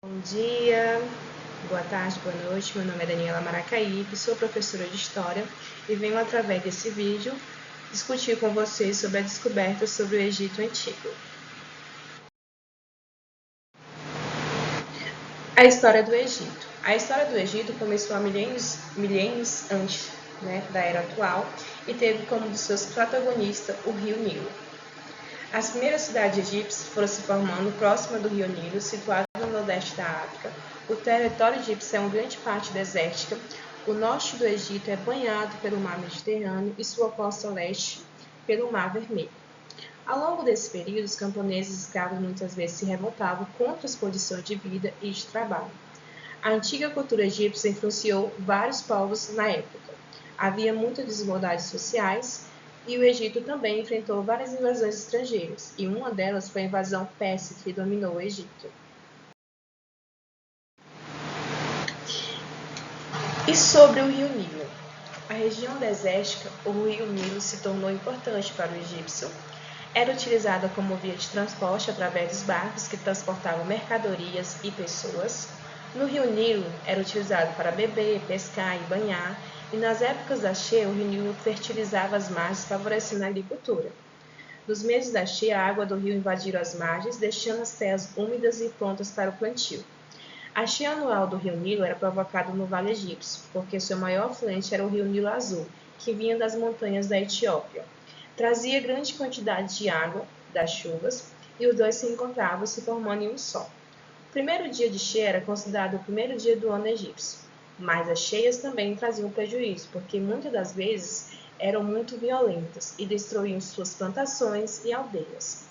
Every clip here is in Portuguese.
Bom dia, boa tarde, boa noite. Meu nome é Daniela Maracaípe, sou professora de História e venho, através desse vídeo, discutir com vocês sobre a descoberta sobre o Egito Antigo. A história do Egito. A história do Egito começou há milênios antes, da era atual e teve como um de seus protagonistas o rio Nilo. As primeiras cidades egípcias foram se formando próxima do rio Nilo, situado no nordeste da África. O território egípcio é uma grande parte desértica. O norte do Egito é banhado pelo mar Mediterrâneo e sua costa leste pelo mar Vermelho. Ao longo desse período, os camponeses escravos muitas vezes se revoltavam contra as condições de vida e de trabalho. A antiga cultura egípcia influenciou vários povos na época. Havia muitas desigualdades sociais e o Egito também enfrentou várias invasões estrangeiras, e uma delas foi a invasão persa que dominou o Egito. E sobre o rio Nilo? A região desértica, o rio Nilo se tornou importante para o egípcio. Era utilizada como via de transporte através dos barcos que transportavam mercadorias e pessoas. No rio Nilo, era utilizado para beber, pescar e banhar, e nas épocas da cheia, o rio Nilo fertilizava as margens, favorecendo a agricultura. Nos meses da cheia, a água do rio invadiu as margens, deixando as terras úmidas e prontas para o plantio. A cheia anual do rio Nilo era provocada no Vale Egípcio, porque seu maior afluente era o rio Nilo Azul, que vinha das montanhas da Etiópia. Trazia grande quantidade de água das chuvas e os dois se encontravam, se formando em um só. O primeiro dia de cheia era considerado o primeiro dia do ano egípcio, mas as cheias também traziam prejuízo, porque muitas das vezes eram muito violentas e destruíam suas plantações e aldeias.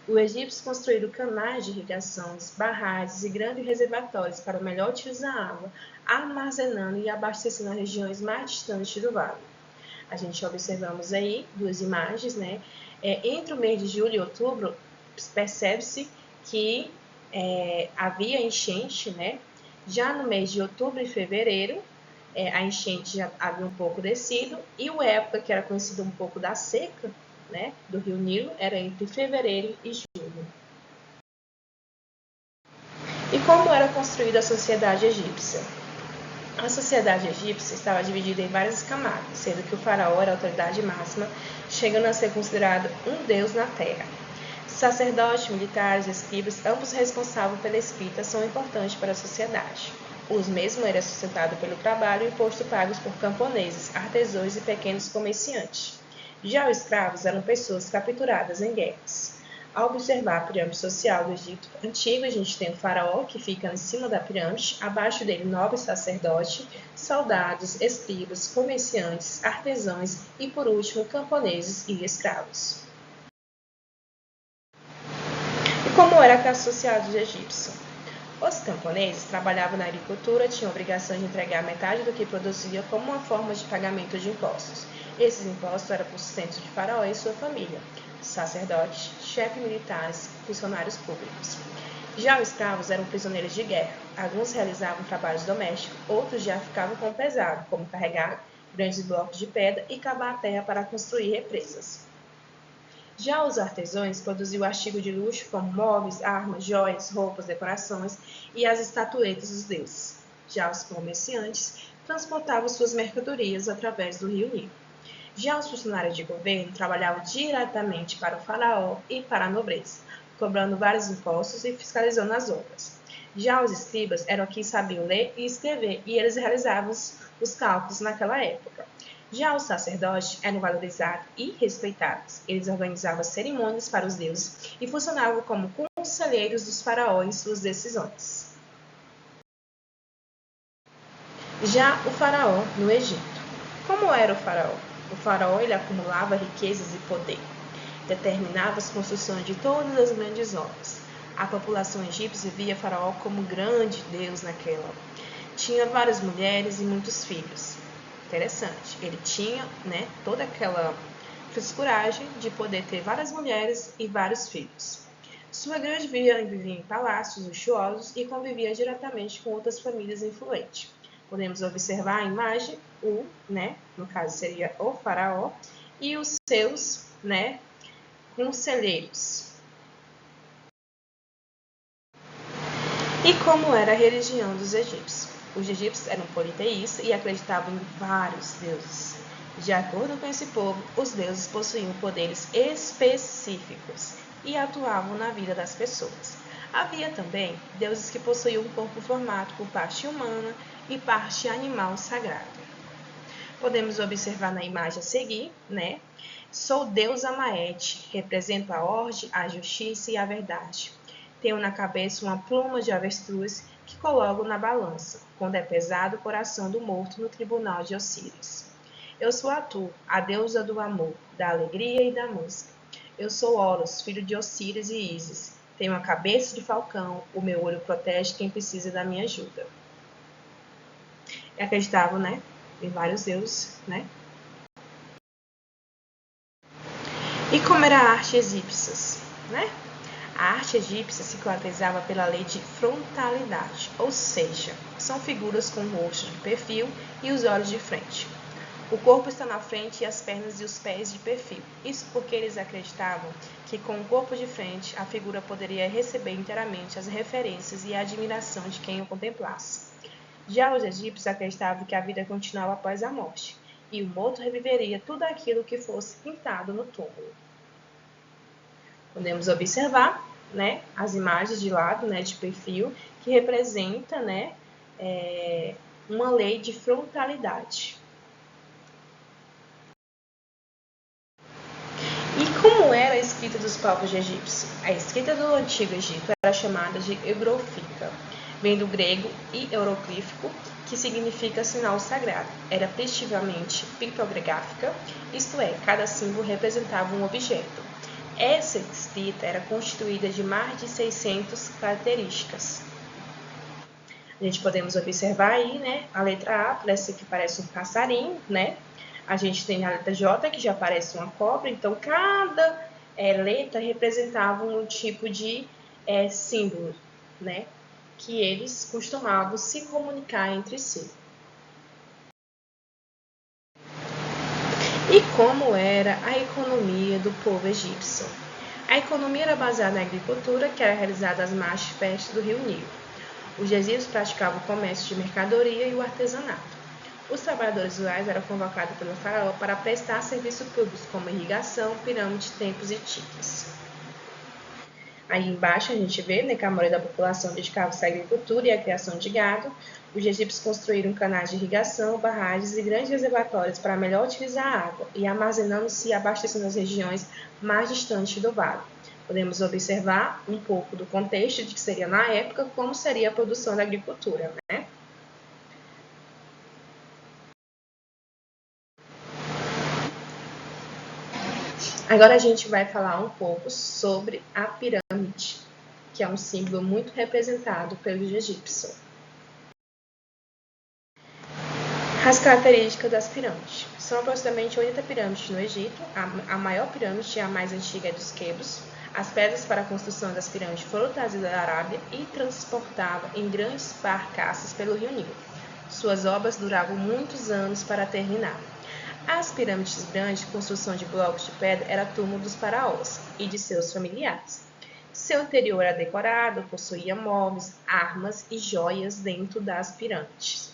Os egípcios construíram canais de irrigação, barragens e grandes reservatórios para melhor utilizar a água, armazenando e abastecendo as regiões mais distantes do vale. A gente observamos aí duas imagens, entre o mês de julho e outubro, percebe-se que havia enchente, Já no mês de outubro e fevereiro, a enchente já havia um pouco descido, e a época que era conhecida um pouco da seca, do rio Nilo, era entre fevereiro e julho. E como era construída a sociedade egípcia? A sociedade egípcia estava dividida em várias camadas, sendo que o faraó era a autoridade máxima, chegando a ser considerado um deus na terra. Sacerdotes, militares, escribas, ambos responsáveis pela escrita, são importantes para a sociedade. Os mesmos eram sustentados pelo trabalho e imposto pagos por camponeses, artesãos e pequenos comerciantes. Já os escravos eram pessoas capturadas em guerras. Ao observar a pirâmide social do Egito antigo, a gente tem o faraó, que fica em cima da pirâmide, abaixo dele nobres sacerdotes, soldados, escribas, comerciantes, artesãos e, por último, camponeses e escravos. E como era a classe social dos egípcios? Os camponeses trabalhavam na agricultura, tinham a obrigação de entregar metade do que produzia como uma forma de pagamento de impostos. Esses impostos eram para o sustento de faraó e sua família, sacerdotes, chefes militares, funcionários públicos. Já os escravos eram prisioneiros de guerra. Alguns realizavam trabalhos domésticos, outros já ficavam com o pesado, como carregar grandes blocos de pedra e cavar a terra para construir represas. Já os artesãos produziam artigos de luxo como móveis, armas, joias, roupas, decorações e as estatuetas dos deuses. Já os comerciantes transportavam suas mercadorias através do rio Nilo. Já os funcionários de governo trabalhavam diretamente para o faraó e para a nobreza, cobrando vários impostos e fiscalizando as obras. Já os escribas eram quem sabiam ler e escrever, e eles realizavam os cálculos naquela época. Já os sacerdotes eram valorizados e respeitados. Eles organizavam cerimônias para os deuses e funcionavam como conselheiros dos faraós em suas decisões. Já o faraó no Egito. Como era o faraó? O faraó ele acumulava riquezas e poder. Determinava as construções de todas as grandes obras. A população egípcia via o faraó como grande deus naquela. Tinha várias mulheres e muitos filhos. Interessante. Ele tinha, toda aquela frescuragem de poder ter várias mulheres e vários filhos. Sua grande vivia em palácios luxuosos e convivia diretamente com outras famílias influentes. Podemos observar a imagem, no caso seria o faraó, e os seus, conselheiros. E como era a religião dos egípcios? Os egípcios eram politeístas e acreditavam em vários deuses. De acordo com esse povo, os deuses possuíam poderes específicos e atuavam na vida das pessoas. Havia também deuses que possuíam um corpo formado por parte humana e parte animal sagrado. Podemos observar na imagem a seguir, né? Sou Deus Amaete, represento a ordem, a justiça e a verdade. Tenho na cabeça uma pluma de avestruz que coloco na balança, quando é pesado o coração do morto no tribunal de Osíris. Eu sou Atu, a deusa do amor, da alegria e da música. Eu sou Horus, filho de Osíris e Ísis. Tenho a cabeça de falcão, o meu olho protege quem precisa da minha ajuda. Acreditavam, né, em vários deuses, né? E como era a arte egípcia, né? A arte egípcia se caracterizava pela lei de frontalidade, ou seja, são figuras com o rosto de perfil e os olhos de frente. O corpo está na frente e as pernas e os pés de perfil. Isso porque eles acreditavam que com o corpo de frente a figura poderia receber inteiramente as referências e a admiração de quem o contemplasse. Já os egípcios acreditavam que a vida continuava após a morte, e o morto reviveria tudo aquilo que fosse pintado no túmulo. Podemos observar, né, as imagens de lado, né, de perfil, que representa, né, uma lei de frontalidade. E como era a escrita dos povos egípcios? A escrita do Antigo Egito era chamada de hieróglifica, vem do grego hieroglífico, que significa sinal sagrado. Era primitivamente pictográfica, isto é, cada símbolo representava um objeto. Essa escrita era constituída de mais de 600 características. A gente podemos observar aí, né, a letra A, que parece um passarinho, né? A gente tem a letra J, que já parece uma cobra. Então, cada letra representava um tipo de símbolo, né? Que eles costumavam se comunicar entre si. E como era a economia do povo egípcio? A economia era baseada na agricultura, que era realizada às margens perto do rio Nilo. Os egípcios praticavam o comércio de mercadoria e o artesanato. Os trabalhadores rurais eram convocados pelo faraó para prestar serviços públicos como irrigação, pirâmides, templos e tiques. Aí embaixo a gente vê, né, que a maioria da população dedicava-se à agricultura e à criação de gado. Os egípcios construíram canais de irrigação, barragens e grandes reservatórios para melhor utilizar a água e armazenando-se e abastecendo as regiões mais distantes do vale. Podemos observar um pouco do contexto de que seria na época como seria a produção da agricultura, né? Agora a gente vai falar um pouco sobre a pirâmide, que é um símbolo muito representado pelos egípcios. As características das pirâmides. São aproximadamente 80 pirâmides no Egito. A maior pirâmide, a mais antiga, é dos Quebros. As pedras para a construção das pirâmides foram trazidas da Arábia e transportadas em grandes barcaças pelo Rio Nilo. Suas obras duravam muitos anos para terminar. As pirâmides grandes, construção de blocos de pedra, era túmulo dos faraós e de seus familiares. Seu interior era decorado, possuía móveis, armas e joias dentro das pirâmides.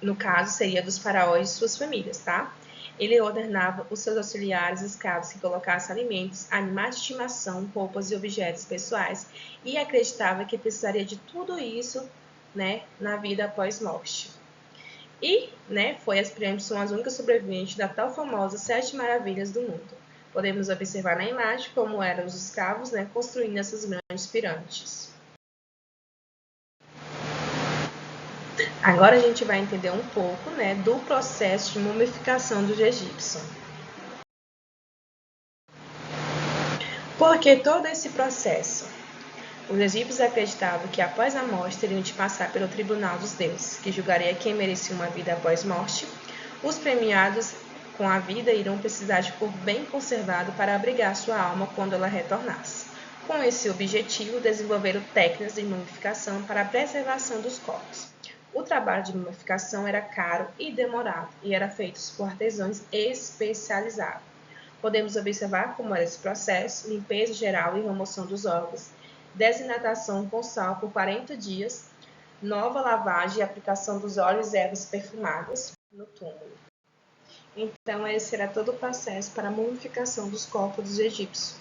No caso, seria dos faraós e suas famílias, tá? Ele ordenava os seus auxiliares escravos que colocassem alimentos, animais de estimação, roupas e objetos pessoais e acreditava que precisaria de tudo isso, né, na vida após morte. E, né, as pirâmides são as únicas sobreviventes da tal famosa Sete Maravilhas do Mundo. Podemos observar na imagem como eram os escravos, né, construindo essas grandes pirâmides. Agora a gente vai entender um pouco, né, do processo de mumificação dos egípcios. Por que todo esse processo? Os egípcios acreditavam que após a morte teriam de passar pelo tribunal dos deuses, que julgaria quem merecia uma vida após morte. Os premiados com a vida irão precisar de corpo bem conservado para abrigar sua alma quando ela retornasse. Com esse objetivo, desenvolveram técnicas de mumificação para a preservação dos corpos. O trabalho de mumificação era caro e demorado e era feito por artesãos especializados. Podemos observar como era esse processo, limpeza geral e remoção dos órgãos, desidratação com sal por 40 dias, nova lavagem e aplicação dos óleos e ervas perfumadas no túmulo. Então, esse era todo o processo para a mumificação dos corpos dos egípcios.